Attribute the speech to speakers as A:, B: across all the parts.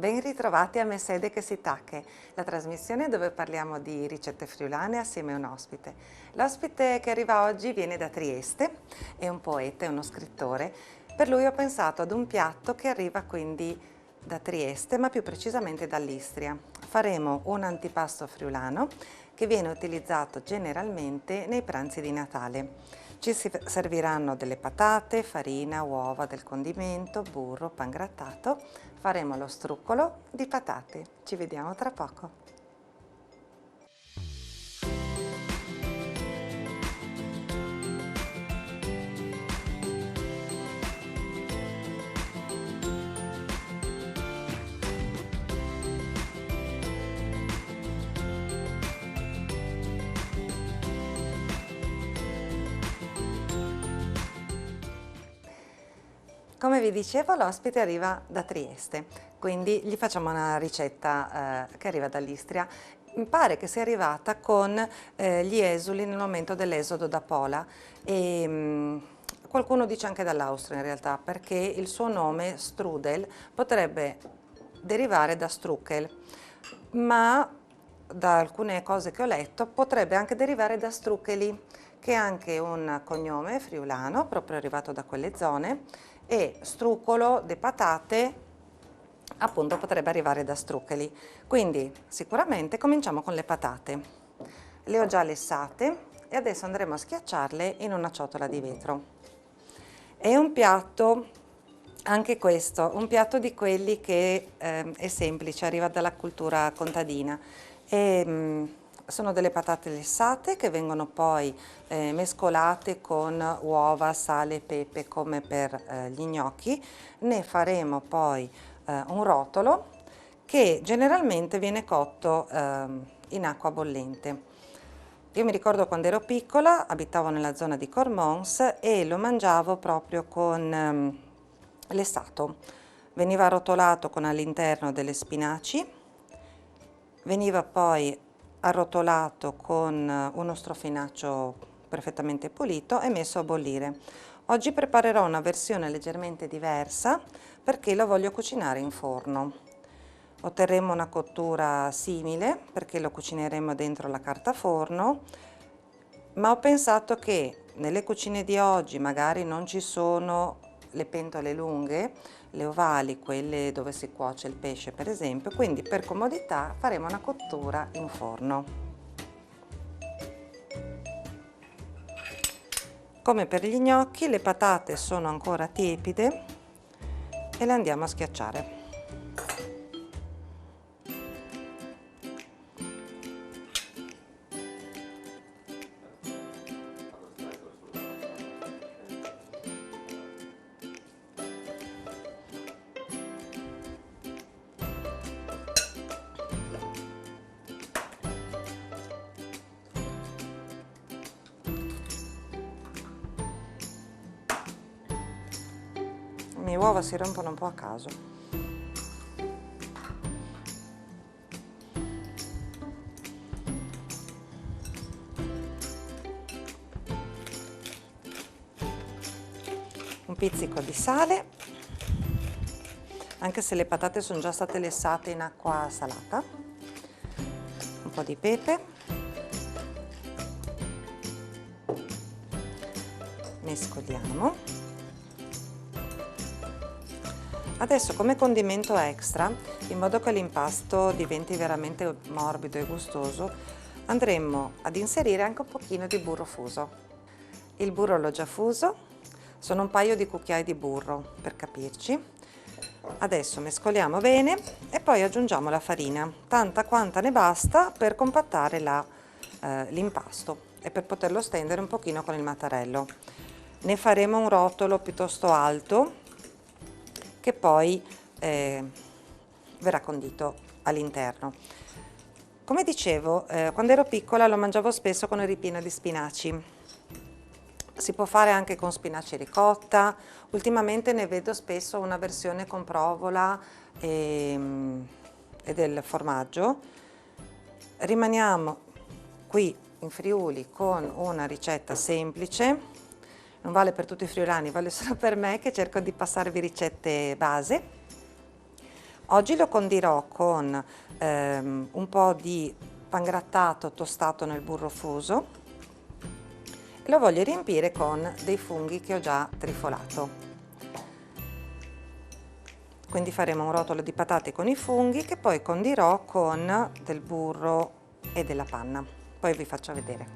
A: Ben ritrovati a Mesede che si tacche, la trasmissione dove parliamo di ricette friulane assieme a un ospite. L'ospite che arriva oggi viene da Trieste, è un poeta, è uno scrittore. Per lui ho pensato ad un piatto che arriva quindi da Trieste, ma più precisamente dall'Istria. Faremo un antipasto friulano che viene utilizzato generalmente nei pranzi di Natale. Ci serviranno delle patate, farina, uova, del condimento, burro, pangrattato. Faremo lo struccolo di patate. Ci vediamo tra poco. Come vi dicevo, l'ospite arriva da Trieste, quindi gli facciamo una ricetta che arriva dall'Istria. Mi pare che sia arrivata con gli esuli nel momento dell'esodo da Pola e qualcuno dice anche dall'Austria in realtà, perché il suo nome, Strudel, potrebbe derivare da Struckel, ma da alcune cose che ho letto potrebbe anche derivare da Struccoli, che è anche un cognome friulano, proprio arrivato da quelle zone, e struccolo de patate appunto potrebbe arrivare da struccoli. Quindi sicuramente cominciamo con le patate. Le ho già lessate e adesso andremo a schiacciarle in una ciotola di vetro. È un piatto, anche questo, un piatto di quelli che è semplice, arriva dalla cultura contadina. Sono delle patate lessate che vengono poi mescolate con uova, sale e pepe come per gli gnocchi. Ne faremo poi un rotolo che generalmente viene cotto in acqua bollente. Io mi ricordo quando ero piccola, abitavo nella zona di Cormons e lo mangiavo proprio con lessato. Veniva arrotolato con all'interno delle spinaci, veniva poi arrotolato con uno strofinaccio perfettamente pulito e messo a bollire. Oggi preparerò una versione leggermente diversa perché lo voglio cucinare in forno. Otterremo una cottura simile perché lo cucineremo dentro la carta forno, ma ho pensato che nelle cucine di oggi magari non ci sono le pentole lunghe, le ovali, quelle dove si cuoce il pesce per esempio, quindi per comodità faremo una cottura in forno. Come per gli gnocchi, le patate sono ancora tiepide e le andiamo a schiacciare. Le mie uova si rompono un po' a caso. Un pizzico di sale, anche se le patate sono già state lessate in acqua salata. Un po' di pepe. Mescoliamo. Adesso come condimento extra, in modo che l'impasto diventi veramente morbido e gustoso, andremo ad inserire anche un pochino di burro fuso. Il burro l'ho già fuso, sono un paio di cucchiai di burro per capirci. Adesso mescoliamo bene e poi aggiungiamo la farina, tanta quanta ne basta per compattare l'impasto e per poterlo stendere un pochino con il mattarello. Ne faremo un rotolo piuttosto alto che poi verrà condito all'interno. Come dicevo, quando ero piccola lo mangiavo spesso con il ripieno di spinaci. Si può fare anche con spinaci ricotta, ultimamente ne vedo spesso una versione con provola e del formaggio. Rimaniamo qui in Friuli con una ricetta semplice. Non vale per tutti i friulani, vale solo per me che cerco di passarvi ricette base. Oggi lo condirò con un po' di pangrattato tostato nel burro fuso e lo voglio riempire con dei funghi che ho già trifolato. Quindi faremo un rotolo di patate con i funghi che poi condirò con del burro e della panna. Poi vi faccio vedere.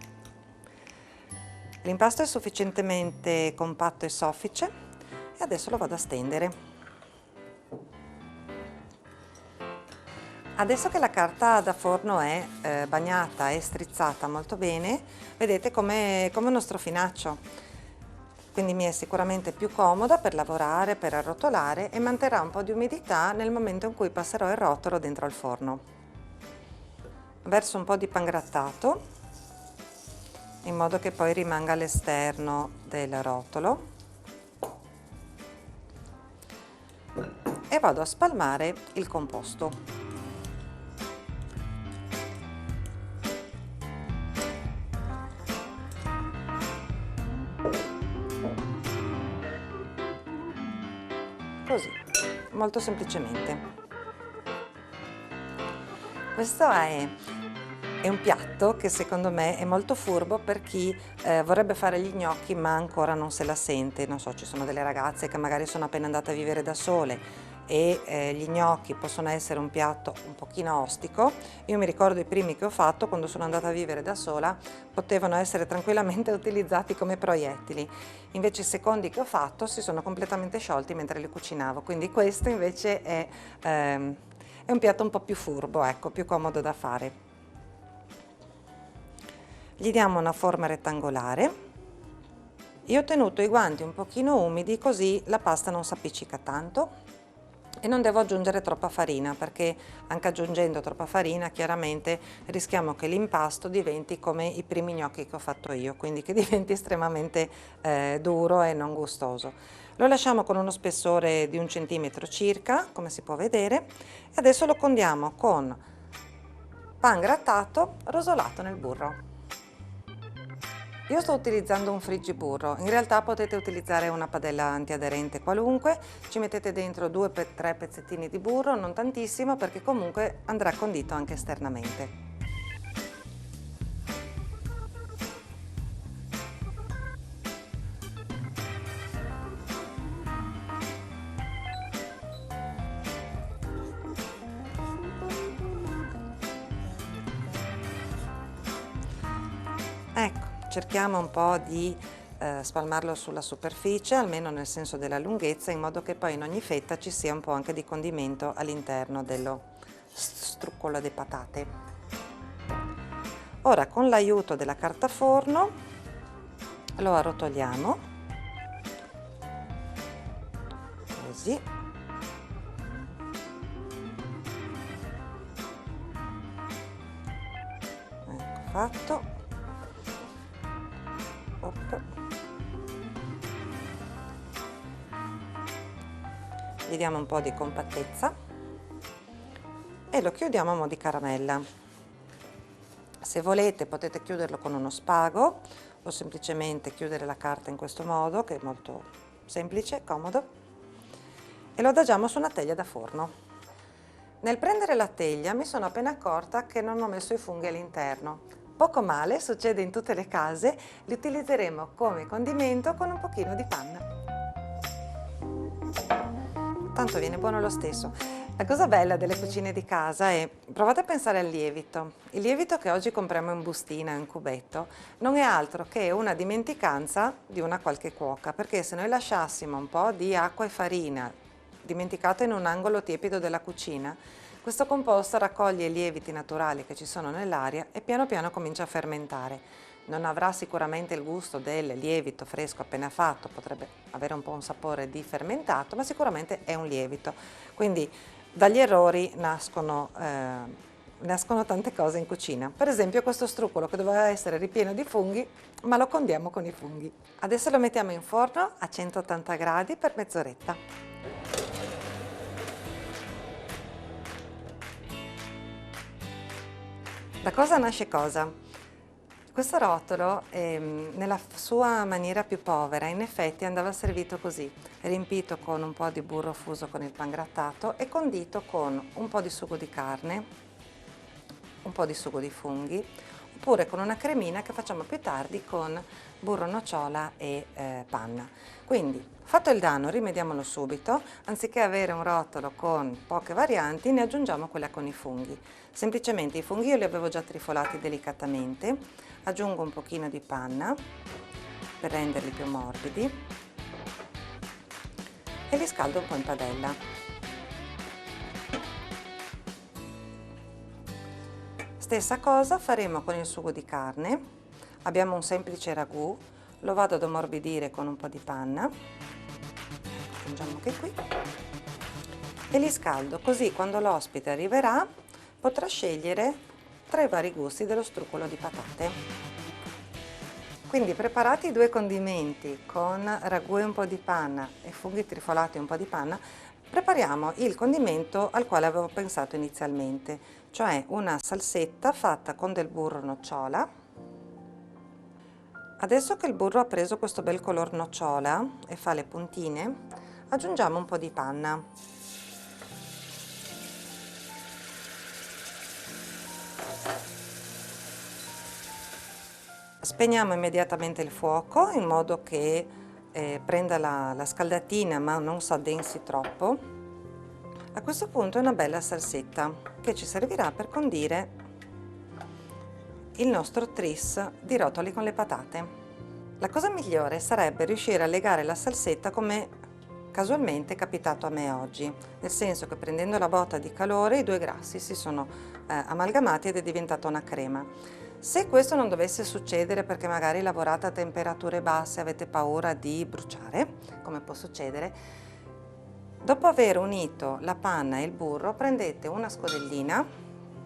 A: L'impasto è sufficientemente compatto e soffice e adesso lo vado a stendere. Adesso che la carta da forno è bagnata e strizzata molto bene, vedete come uno strofinaccio, quindi mi è sicuramente più comoda per lavorare, per arrotolare e manterrà un po' di umidità nel momento in cui passerò il rotolo dentro al forno. Verso un po' di pangrattato in modo che poi rimanga all'esterno del rotolo e vado a spalmare il composto. Così, molto semplicemente. Questo è un piatto che secondo me è molto furbo per chi vorrebbe fare gli gnocchi ma ancora non se la sente. Non so, ci sono delle ragazze che magari sono appena andate a vivere da sole e gli gnocchi possono essere un piatto un pochino ostico. Io mi ricordo i primi che ho fatto quando sono andata a vivere da sola, potevano essere tranquillamente utilizzati come proiettili. Invece i secondi che ho fatto si sono completamente sciolti mentre li cucinavo, quindi questo invece è un piatto un po' più furbo, ecco, più comodo da fare. Gli diamo una forma rettangolare. Io ho tenuto i guanti un pochino umidi così la pasta non si appiccica tanto e non devo aggiungere troppa farina perché anche aggiungendo troppa farina chiaramente rischiamo che l'impasto diventi come i primi gnocchi che ho fatto io, quindi che diventi estremamente duro e non gustoso. Lo lasciamo con uno spessore di 1 centimetro circa, come si può vedere, e adesso lo condiamo con pan grattato rosolato nel burro. Io sto utilizzando un friggiburro, in realtà potete utilizzare una padella antiaderente qualunque, ci mettete dentro 2-3 pezzettini di burro, non tantissimo perché comunque andrà condito anche esternamente. Ecco, cerchiamo un po' di spalmarlo sulla superficie, almeno nel senso della lunghezza, in modo che poi in ogni fetta ci sia un po' anche di condimento all'interno dello struccolo di patate. Ora con l'aiuto della carta forno lo arrotoliamo, così. Ecco fatto. Gli diamo un po' di compattezza e lo chiudiamo a mo' di caramella. Se volete potete chiuderlo con uno spago o semplicemente chiudere la carta in questo modo, che è molto semplice, comodo, e lo adagiamo su una teglia da forno. Nel prendere la teglia mi sono appena accorta che non ho messo i funghi all'interno. Poco male, succede in tutte le case, li utilizzeremo come condimento con un pochino di panna. Tanto viene buono lo stesso. La cosa bella delle cucine di casa è, provate a pensare al lievito. Il lievito che oggi compriamo in bustina, in cubetto, non è altro che una dimenticanza di una qualche cuoca, perché se noi lasciassimo un po' di acqua e farina dimenticato in un angolo tiepido della cucina, questo composto raccoglie i lieviti naturali che ci sono nell'aria e piano piano comincia a fermentare. Non avrà sicuramente il gusto del lievito fresco appena fatto, potrebbe avere un po' un sapore di fermentato, ma sicuramente è un lievito. Quindi dagli errori nascono tante cose in cucina. Per esempio questo struccolo che doveva essere ripieno di funghi, ma lo condiamo con i funghi. Adesso lo mettiamo in forno a 180 gradi per mezz'oretta. Da cosa nasce cosa? Questo rotolo, nella sua maniera più povera, in effetti andava servito così, riempito con un po' di burro fuso con il pangrattato e condito con un po' di sugo di carne, un po' di sugo di funghi, oppure con una cremina che facciamo più tardi con burro nocciola e panna. Quindi, fatto il danno, rimediamolo subito, anziché avere un rotolo con poche varianti, ne aggiungiamo quella con i funghi. Semplicemente i funghi io li avevo già trifolati delicatamente, aggiungo un pochino di panna per renderli più morbidi e li scaldo un po' in padella. Stessa cosa faremo con il sugo di carne, abbiamo un semplice ragù, lo vado ad ammorbidire con un po' di panna, aggiungiamo anche qui, e li scaldo così quando l'ospite arriverà potrà scegliere tra i vari gusti dello struccolo di patate. Quindi preparati i due condimenti con ragù e un po' di panna e funghi trifolati e un po' di panna, prepariamo il condimento al quale avevo pensato inizialmente, cioè una salsetta fatta con del burro nocciola. Adesso che il burro ha preso questo bel color nocciola e fa le puntine, aggiungiamo un po' di panna. Spegniamo immediatamente il fuoco in modo che prenda la scaldatina ma non si addensi troppo. A questo punto è una bella salsetta che ci servirà per condire il nostro tris di rotoli con le patate. La cosa migliore sarebbe riuscire a legare la salsetta come casualmente è capitato a me oggi, nel senso che prendendo la botta di calore i due grassi si sono amalgamati ed è diventata una crema. Se questo non dovesse succedere perché magari lavorate a temperature basse e avete paura di bruciare, come può succedere, dopo aver unito la panna e il burro prendete una scodellina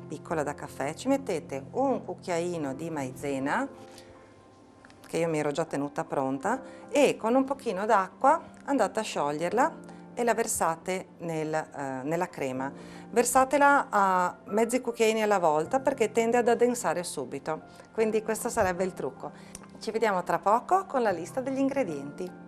A: piccola da caffè, ci mettete un cucchiaino di maizena che io mi ero già tenuta pronta e con un pochino d'acqua andate a scioglierla e la versate nella crema. Versatela a mezzi cucchiaini alla volta perché tende ad addensare subito, quindi questo sarebbe il trucco. Ci vediamo tra poco con la lista degli ingredienti.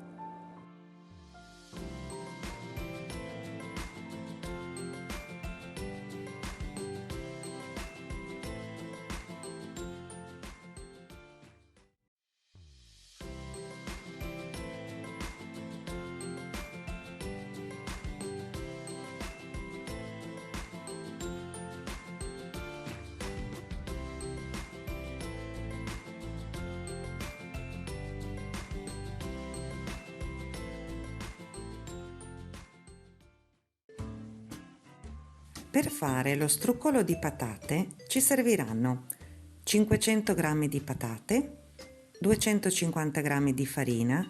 A: Per fare lo struccolo di patate ci serviranno 500 g di patate, 250 g di farina,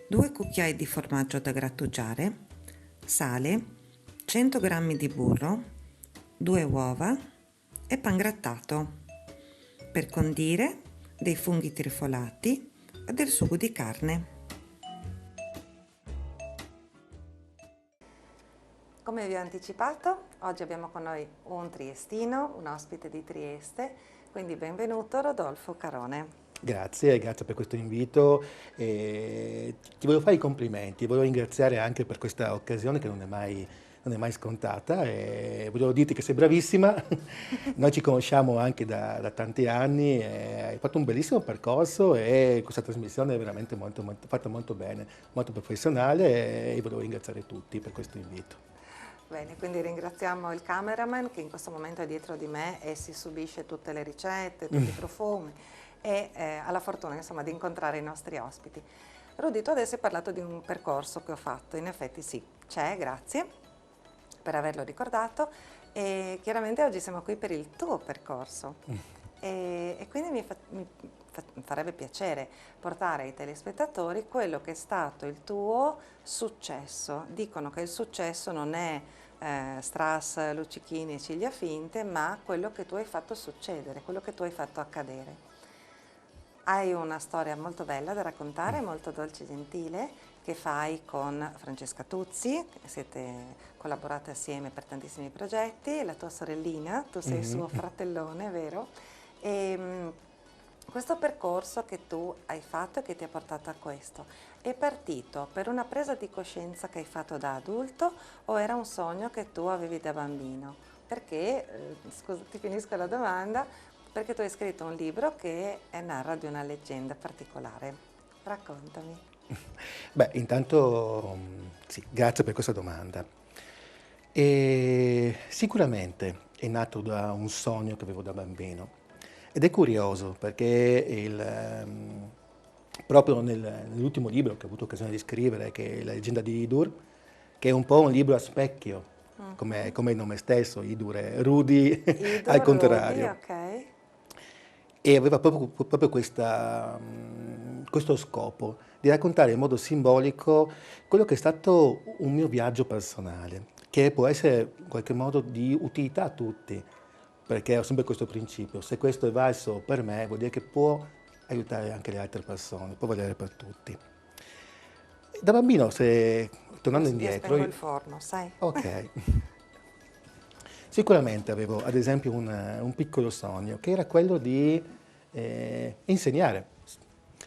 A: 2 cucchiai di formaggio da grattugiare, sale, 100 g di burro, 2 uova e pangrattato. Per condire dei funghi trifolati e del sugo di carne. Come vi ho anticipato, oggi abbiamo con noi un triestino, un ospite di Trieste, quindi benvenuto Rodolfo Carone.
B: Grazie per questo invito. Ti voglio fare i complimenti, voglio ringraziare anche per questa occasione che non è mai scontata e volevo dirti che sei bravissima. Noi ci conosciamo anche da tanti anni, hai fatto un bellissimo percorso e questa trasmissione è veramente fatta molto bene, molto professionale e volevo ringraziare tutti per questo invito.
A: Bene, quindi ringraziamo il cameraman che in questo momento è dietro di me e si subisce tutte le ricette, tutti i profumi e ha la fortuna insomma di incontrare i nostri ospiti. Rudy, tu adesso hai parlato di un percorso che ho fatto, in effetti sì, c'è, grazie per averlo ricordato e chiaramente oggi siamo qui per il tuo percorso e quindi mi farebbe piacere portare ai telespettatori quello che è stato il tuo successo. Dicono che il successo non è strass, luccichini e ciglia finte, ma quello che tu hai fatto succedere, quello che tu hai fatto accadere. Hai una storia molto bella da raccontare, molto dolce e gentile, che fai con Francesca Tuzzi, siete collaborate assieme per tantissimi progetti, la tua sorellina, tu sei il suo fratellone, vero? Questo percorso che tu hai fatto e che ti ha portato a questo, è partito per una presa di coscienza che hai fatto da adulto o era un sogno che tu avevi da bambino? Perché, scusa, ti finisco la domanda, perché tu hai scritto un libro che narra di una leggenda particolare. Raccontami.
B: Beh, intanto sì, grazie per questa domanda. E sicuramente è nato da un sogno che avevo da bambino ed è curioso perché proprio nell'ultimo libro che ho avuto occasione di scrivere, che è La leggenda di Idur, che è un po' un libro a specchio, come il nome stesso, Idur è Rudy al
A: Ido, Rodi,
B: contrario.
A: ok.
B: E aveva proprio questo scopo di raccontare in modo simbolico quello che è stato un mio viaggio personale, che può essere in qualche modo di utilità a tutti, perché ho sempre questo principio: se questo è valso per me, vuol dire che può aiutare anche le altre persone, può valere per tutti. Da bambino, tornando
A: Io
B: indietro,
A: spengo il forno, sai?
B: ok, sicuramente avevo ad esempio un piccolo sogno, che era quello di insegnare,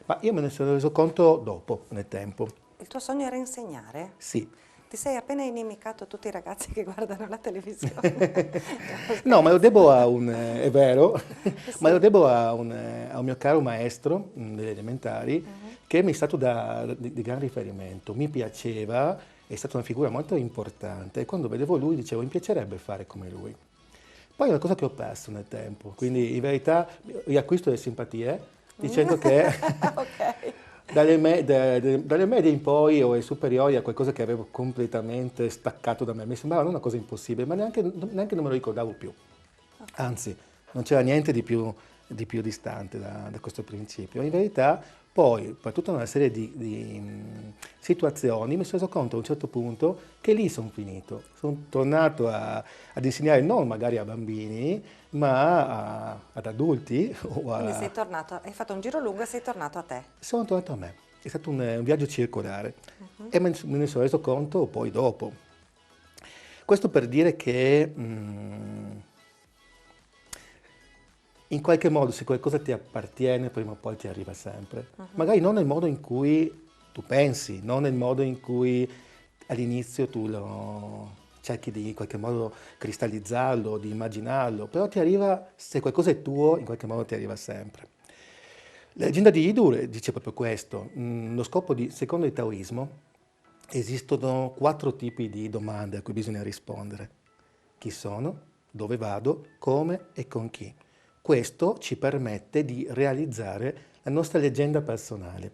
B: ma io me ne sono reso conto dopo, nel tempo.
A: Il tuo sogno era insegnare?
B: Sì.
A: Ti sei appena inimicato tutti i ragazzi che guardano la televisione. No,
B: No, ma lo
A: scherzo.
B: devo è vero, ma lo
A: Sì.
B: devo a un mio caro maestro delle elementari che mi è stato di gran riferimento. Mi piaceva, è stata una figura molto importante e quando vedevo lui dicevo mi piacerebbe fare come lui. Poi è una cosa che ho perso nel tempo, quindi in verità riacquisto le simpatie dicendo che
A: Ok.
B: dalle medie in poi o ai superiori a qualcosa che avevo completamente staccato da me, mi sembrava una cosa impossibile, ma neanche non me lo ricordavo più.
A: Ok.
B: Anzi, non c'era niente di più distante da questo principio. In verità, poi, per tutta una serie di situazioni, mi sono reso conto a un certo punto che lì sono finito. Sono tornato ad insegnare non magari a bambini, ma ad adulti o
A: Quindi
B: a...
A: sei tornato, hai fatto un giro lungo e sei tornato a te.
B: Sono tornato a me. È stato un viaggio circolare e me ne sono reso conto poi dopo. Questo per dire che in qualche modo se qualcosa ti appartiene, prima o poi ti arriva sempre. Magari non nel modo in cui tu pensi, non nel modo in cui all'inizio tu lo cerchi di in qualche modo cristallizzarlo, di immaginarlo, però ti arriva, se qualcosa è tuo, in qualche modo ti arriva sempre. La leggenda di Idur dice proprio questo. Secondo il Taoismo, esistono 4 tipi di domande a cui bisogna rispondere. Chi sono, dove vado, come e con chi. Questo ci permette di realizzare la nostra leggenda personale.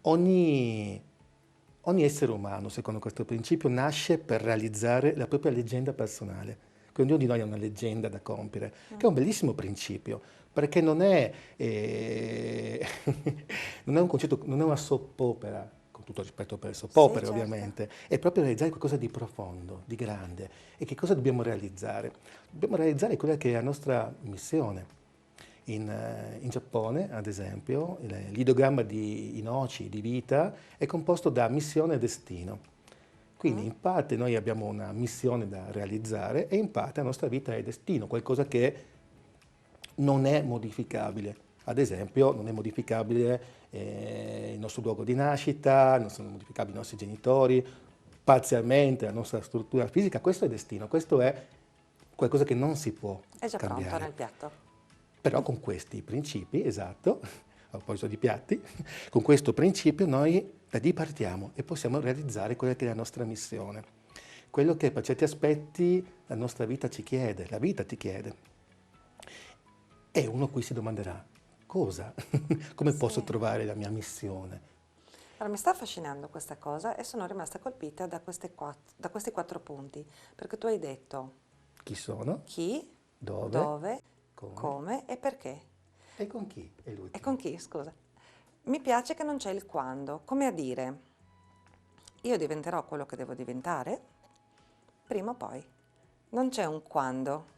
B: Ogni, ogni essere umano, secondo questo principio, nasce per realizzare la propria leggenda personale. Quindi ognuno di noi ha una leggenda da compiere, che è un bellissimo principio, perché non è un concetto, non è una soppopera, con tutto rispetto per le
A: Sì,
B: soppopere
A: certo.
B: ovviamente, è proprio realizzare qualcosa di profondo, di grande. E che cosa dobbiamo realizzare? Dobbiamo realizzare quella che è la nostra missione. In Giappone, ad esempio, l'idogramma di Inochi, di vita, è composto da missione e destino. Quindi in parte noi abbiamo una missione da realizzare e in parte la nostra vita è destino, qualcosa che non è modificabile. Ad esempio, non è modificabile il nostro luogo di nascita, non sono modificabili i nostri genitori, parzialmente la nostra struttura fisica. Questo è destino, questo è qualcosa che non si può
A: È già pronto nel
B: cambiare.
A: piatto.
B: Però con questi principi, esatto, a proposito di piatti, con questo principio noi da lì partiamo e possiamo realizzare quella che è la nostra missione. Quello che per certi aspetti la nostra vita ci chiede, la vita ti chiede. E uno qui si domanderà, cosa? Come posso
A: Sì.
B: trovare la mia missione?
A: Allora, mi sta affascinando questa cosa e sono rimasta colpita da questi 4 punti, perché tu hai detto
B: Chi sono?
A: chi,
B: Dove?
A: dove,
B: Come?
A: come e perché.
B: E con chi? È
A: E con
B: l'ultimo.
A: chi, scusa. Mi piace che non c'è il quando, come a dire, io diventerò quello che devo diventare, prima o poi. Non c'è un quando.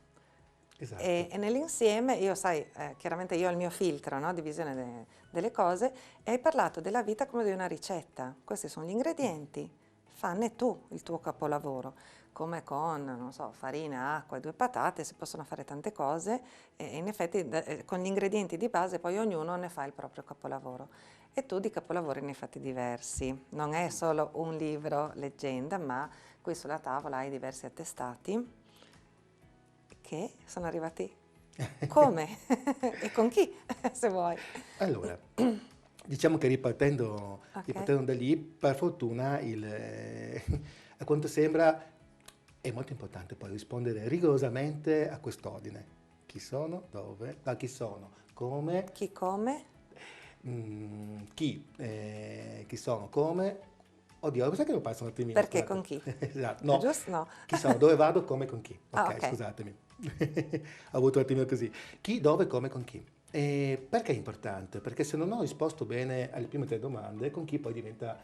B: Esatto.
A: E nell'insieme, io sai, chiaramente io ho il mio filtro, no, di visione delle cose, e hai parlato della vita come di una ricetta. Questi sono gli ingredienti, fanne tu il tuo capolavoro. come con, non so, farina, acqua e 2 patate, si possono fare tante cose e in effetti con gli ingredienti di base poi ognuno ne fa il proprio capolavoro. E tu di capolavori ne hai fatti diversi, non è solo un libro leggenda, ma qui sulla tavola hai diversi attestati che sono arrivati come e con chi, se vuoi.
B: Allora, diciamo che
A: Ok?
B: ripartendo da lì, per fortuna, a quanto sembra, è molto importante poi rispondere rigorosamente a quest'ordine. Chi sono, dove, chi sono, come,
A: Chi come?
B: chi sono, come. Oddio, cosa che lo passo un attimino,
A: Perché con
B: scusate.
A: chi?
B: Esatto,
A: È
B: no,
A: giusto? No.
B: chi sono, dove vado, come, con chi.
A: Ah,
B: Ok,
A: ok.
B: scusatemi. Ho avuto un attimino così. Chi, dove, come, con chi. E perché è importante? Perché se non ho risposto bene alle prime 3 domande, con chi poi diventa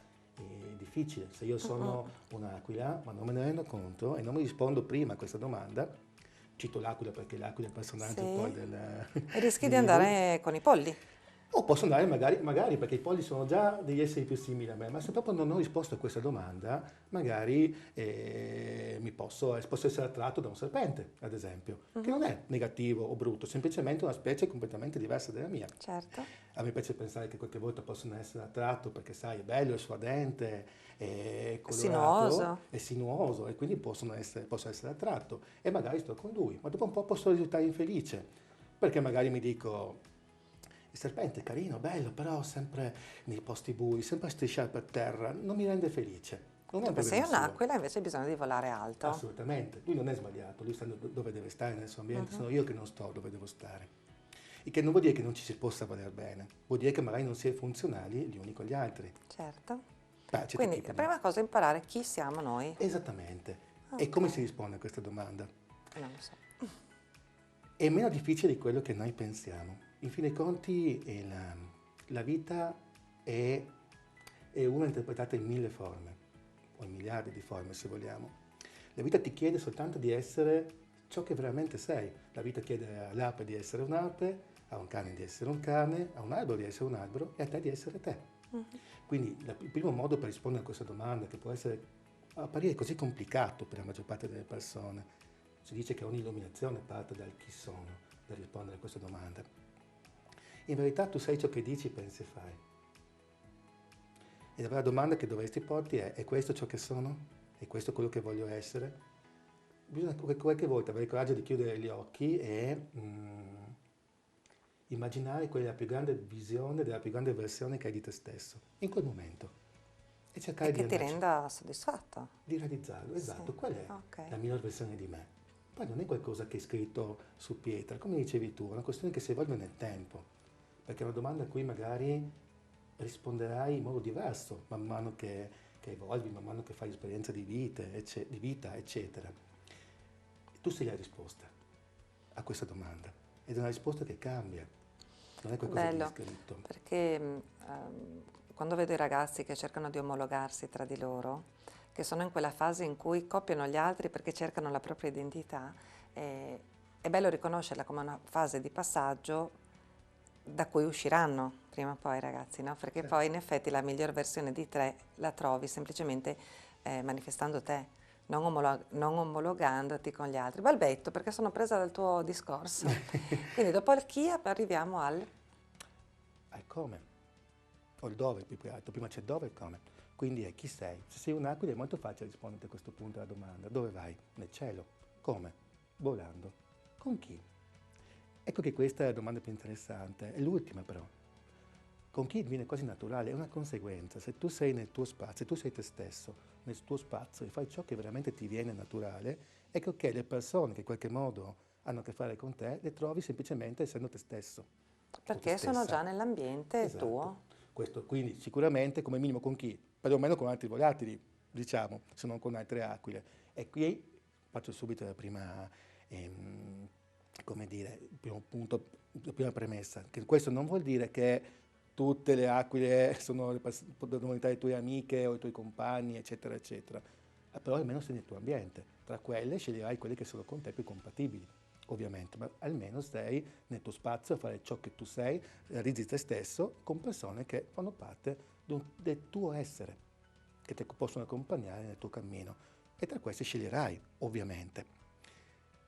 B: difficile. Se io sono un'aquila, ma non me ne rendo conto e non mi rispondo prima a questa domanda, cito l'aquila perché l'aquila è il personaggio poi
A: Sì.
B: del,
A: Rischi
B: del
A: di
B: libro,
A: andare con i polli.
B: o posso andare magari perché i polli sono già degli esseri più simili a me, ma se proprio non ho risposto a questa domanda, magari posso essere attratto da un serpente, ad esempio, che non è negativo o brutto, semplicemente una specie completamente diversa dalla mia.
A: Certo.
B: A me piace pensare che qualche volta possono essere attratto perché, sai, è bello, è suadente, è
A: Sinuoso.
B: colorato, è sinuoso e quindi posso essere attratto e magari sto con lui, ma dopo un po' posso risultare infelice perché magari mi dico il serpente è carino, bello, però sempre nei posti bui, sempre a strisciare per terra, non mi rende felice. Non è un
A: Tu sei
B: problema suo.
A: un'aquila, invece hai bisogno di volare alto.
B: Assolutamente, lui non è sbagliato, lui sta dove deve stare nel suo ambiente, sono io che non sto dove devo stare. Il che non vuol dire che non ci si possa voler bene, vuol dire che magari non si è funzionali gli uni con gli altri.
A: Certo.
B: Beh, certi
A: Quindi
B: tipi
A: la
B: di...
A: prima cosa è imparare chi siamo noi.
B: Esattamente. E
A: Ok.
B: come si risponde a questa domanda?
A: Non lo so.
B: È meno difficile di quello che noi pensiamo. In fin dei conti, la vita è una interpretata in 1000 forme, o in miliardi di forme se vogliamo. La vita ti chiede soltanto di essere ciò che veramente sei. La vita chiede all'ape di essere un'ape, a un cane di essere un cane, a un albero di essere un albero e a te di essere te. Quindi il primo modo per rispondere a questa domanda, che può apparire così complicato per la maggior parte delle persone, si dice che ogni illuminazione parte dal chi sono, per rispondere a questa domanda. In verità tu sei ciò che dici, pensi e fai. E la vera domanda che dovresti porti è questo ciò che sono? È questo quello che voglio essere? Bisogna qualche volta avere il coraggio di chiudere gli occhi e immaginare quella più grande visione, della più grande versione che hai di te stesso, in quel momento. E
A: E
B: cercare di
A: che ti
B: andarci,
A: renda soddisfatto.
B: di realizzarlo.
A: Sì.
B: Esatto, qual è
A: Ok.
B: la miglior versione di me? Poi non è qualcosa che è scritto su pietra, come dicevi tu, è una questione che si evolve nel tempo, perché è una domanda a cui magari risponderai in modo diverso man mano che evolvi, man mano che fai esperienza di vita, eccetera. Tu sei la risposta a questa domanda ed è una risposta che cambia, non è qualcosa di
A: Bello,
B: scritto.
A: perché quando vedo i ragazzi che cercano di omologarsi tra di loro, che sono in quella fase in cui copiano gli altri perché cercano la propria identità, è bello riconoscerla come una fase di passaggio da cui usciranno prima o poi, ragazzi, no? Perché poi
B: Certo.
A: in effetti la miglior versione di te la trovi semplicemente manifestando te, non omologandoti con gli altri. Balbetto, perché sono presa dal tuo discorso. Quindi dopo il chi arriviamo al...
B: Al come, o il dove più che altro, prima c'è dove e il come. Quindi è chi sei. Se sei un'aquila è molto facile rispondere a questo punto alla domanda. Dove vai? Nel cielo. Come? Volando. Con chi? Ecco che questa è la domanda più interessante. È l'ultima però. Con chi viene quasi naturale, è una conseguenza. Se tu sei nel tuo spazio, se tu sei te stesso, nel tuo spazio e fai ciò che veramente ti viene naturale, ecco che le persone che in qualche modo hanno a che fare con te, le trovi semplicemente essendo te stesso o te
A: Perché sono
B: stessa.
A: già nell'ambiente
B: Esatto.
A: tuo.
B: Questo quindi sicuramente come minimo con chi? Perlomeno con altri volatili, diciamo, se non con altre aquile. E qui faccio subito ehm, come dire, il primo punto, la prima premessa, che questo non vuol dire che tutte le aquile sono le diventare le tue amiche o i tuoi compagni, eccetera, eccetera. Però almeno sei nel tuo ambiente. Tra quelle sceglierai quelle che sono con te più compatibili, ovviamente, ma almeno sei nel tuo spazio a fare ciò che tu sei, realizzi te stesso con persone che fanno parte del tuo essere, che ti possono accompagnare nel tuo cammino. e tra questi sceglierai, ovviamente.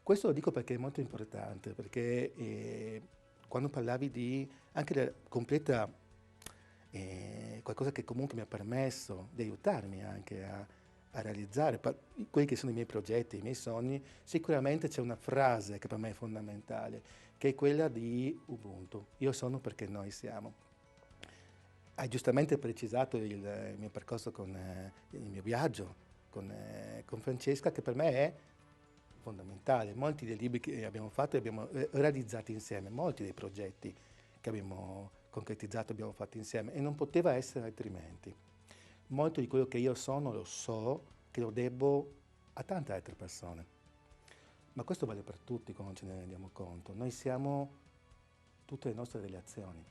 B: Questo lo dico perché è molto importante, perché quando parlavi di anche la completa, qualcosa che comunque mi ha permesso di aiutarmi anche a realizzare quelli che sono i miei progetti, i miei sogni, sicuramente c'è una frase che per me è fondamentale, che è quella di Ubuntu. Io sono perché noi siamo. Hai giustamente precisato il mio percorso con il mio viaggio con Francesca, che per me è fondamentale. Molti dei libri che abbiamo fatto li abbiamo realizzati insieme, molti dei progetti che abbiamo concretizzato abbiamo fatto insieme e non poteva essere altrimenti. Molto di quello che io sono lo so che lo debbo a tante altre persone, ma questo vale per tutti quando ce ne rendiamo conto. Noi siamo tutte le nostre relazioni.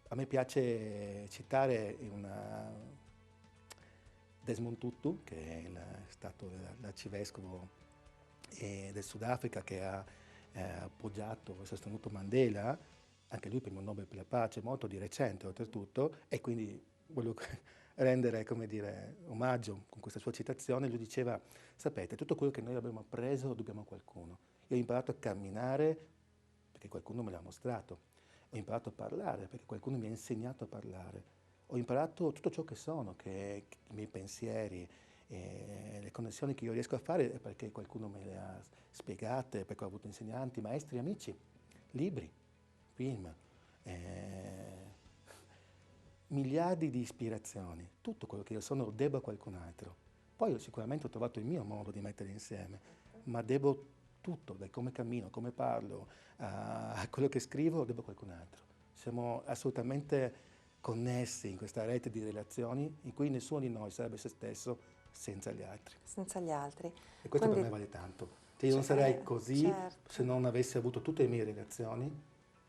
B: A me piace citare Desmond Tutu, che è stato l'arcivescovo del Sudafrica, che ha appoggiato e sostenuto Mandela, anche lui premio Nobel per la pace, molto di recente oltretutto, e quindi voglio rendere, come dire, omaggio con questa sua citazione. Lui diceva: sapete, tutto quello che noi abbiamo appreso lo dobbiamo a qualcuno. Io ho imparato a camminare perché qualcuno me l'ha mostrato. Ho imparato a parlare perché qualcuno mi ha insegnato a parlare. Ho imparato tutto ciò che sono, che i miei pensieri, le connessioni che io riesco a fare è perché qualcuno me le ha spiegate, perché ho avuto insegnanti, maestri, amici, libri, film, miliardi di ispirazioni. Tutto quello che io sono lo debbo a qualcun altro. Poi sicuramente ho trovato il mio modo di mettere insieme, ma devo tutto, da come cammino, come parlo, a quello che scrivo, lo devo a qualcun altro. Siamo assolutamente connessi in questa rete di relazioni in cui nessuno di noi sarebbe se stesso senza gli altri.
A: Senza gli altri.
B: E questo
A: Quindi,
B: per me vale tanto. Cioè io non sarei così
A: certo.
B: se non avessi avuto tutte le mie relazioni,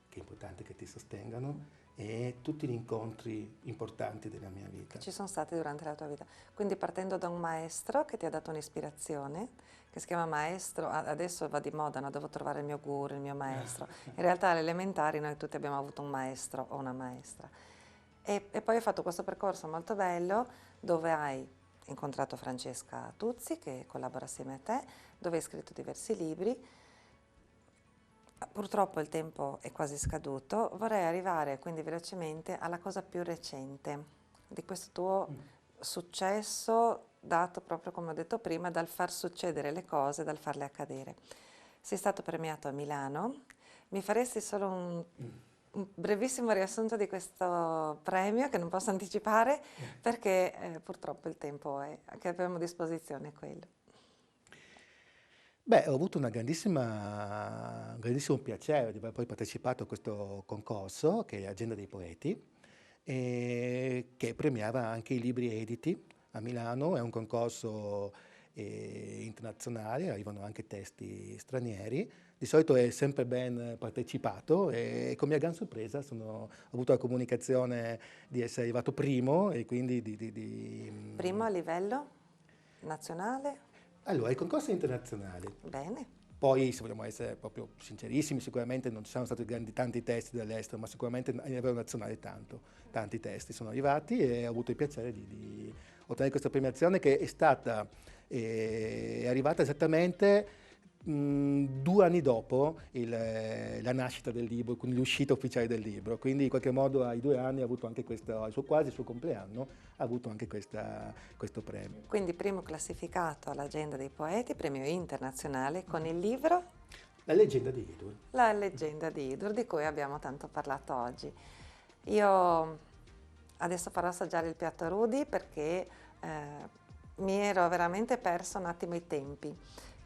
B: che è importante che ti sostengano, e tutti gli incontri importanti della mia vita.
A: Che ci sono stati durante la tua vita. Quindi partendo da un maestro che ti ha dato un'ispirazione, che si chiama maestro, adesso va di moda, no? Devo trovare il mio guru, il mio maestro. In realtà alle elementari noi tutti abbiamo avuto un maestro o una maestra. E poi hai fatto questo percorso molto bello dove hai incontrato Francesca Tuzzi, che collabora assieme a te, dove hai scritto diversi libri. Purtroppo il tempo è quasi scaduto, vorrei arrivare quindi velocemente alla cosa più recente di questo tuo successo dato proprio come ho detto prima dal far succedere le cose, dal farle accadere. Sei stato premiato a Milano, mi faresti solo un brevissimo riassunto di questo premio che non posso anticipare perché purtroppo il tempo che abbiamo a disposizione è quello.
B: Beh, ho avuto un grandissimo piacere di aver poi partecipato a questo concorso, che è Agenda dei Poeti, che premiava anche i libri editi a Milano. È un concorso internazionale, arrivano anche testi stranieri. Di solito è sempre ben partecipato e con mia gran sorpresa ho avuto la comunicazione di essere arrivato primo e quindi
A: Primo a livello nazionale?
B: Allora, il concorso è internazionale.
A: Bene.
B: Poi, se vogliamo essere proprio sincerissimi, sicuramente non ci sono stati tanti testi dall'estero, ma sicuramente a livello nazionale tanti testi sono arrivati e ho avuto il piacere di ottenere questa premiazione che è stata è arrivata esattamente 2 anni dopo la nascita del libro, quindi l'uscita ufficiale del libro. Quindi in qualche modo ai 2 anni ha avuto anche questo, quasi il suo compleanno, ha avuto anche questo premio.
A: Quindi primo classificato all'Agenda dei Poeti, premio internazionale con il libro
B: La leggenda di Idur.
A: La leggenda di Idur, di cui abbiamo tanto parlato oggi. Io adesso farò assaggiare il piatto a Rudy perché mi ero veramente perso un attimo i tempi.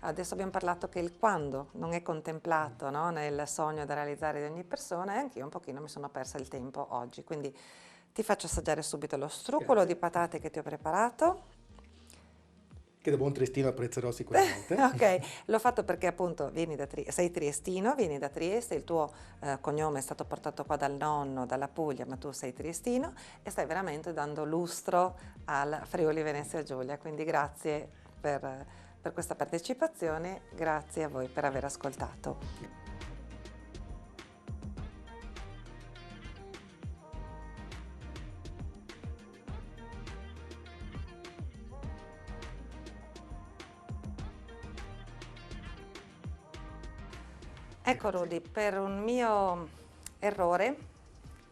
A: Adesso abbiamo parlato che il quando non è contemplato, no, nel sogno da realizzare di ogni persona e anch'io un pochino mi sono persa il tempo oggi. Quindi ti faccio assaggiare subito lo struccolo di patate che ti ho preparato.
B: Che da buon triestino apprezzerò sicuramente.
A: Ok, l'ho fatto perché appunto sei triestino, vieni da Trieste, il tuo cognome è stato portato qua dal nonno, dalla Puglia, ma tu sei triestino e stai veramente dando lustro al Friuli Venezia Giulia, quindi grazie per questa partecipazione, grazie a voi per aver ascoltato. Ecco
B: Grazie.
A: Rudy, per un mio errore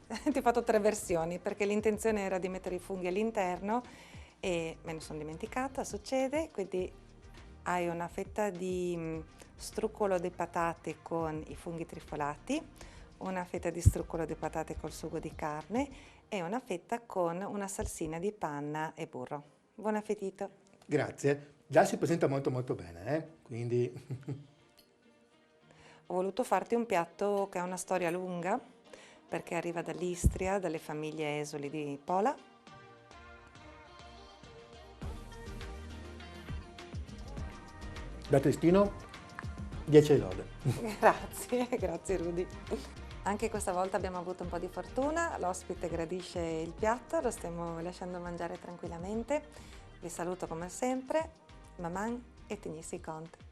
A: ti ho fatto 3 versioni perché l'intenzione era di mettere i funghi all'interno e me ne sono dimenticata, succede, quindi hai una fetta di struccolo di patate con i funghi trifolati, una fetta di struccolo di patate col sugo di carne e una fetta con una salsina di panna e burro. Buon appetito!
B: Grazie. Già si presenta molto molto bene, quindi
A: Ho voluto farti un piatto che ha una storia lunga perché arriva dall'Istria, dalle famiglie esuli di Pola.
B: da Tristino 10 lode.
A: Grazie, grazie Rudy. Anche questa volta abbiamo avuto un po' di fortuna, l'ospite gradisce il piatto, lo stiamo lasciando mangiare tranquillamente. Vi saluto come sempre, Maman e Tenissi Conte.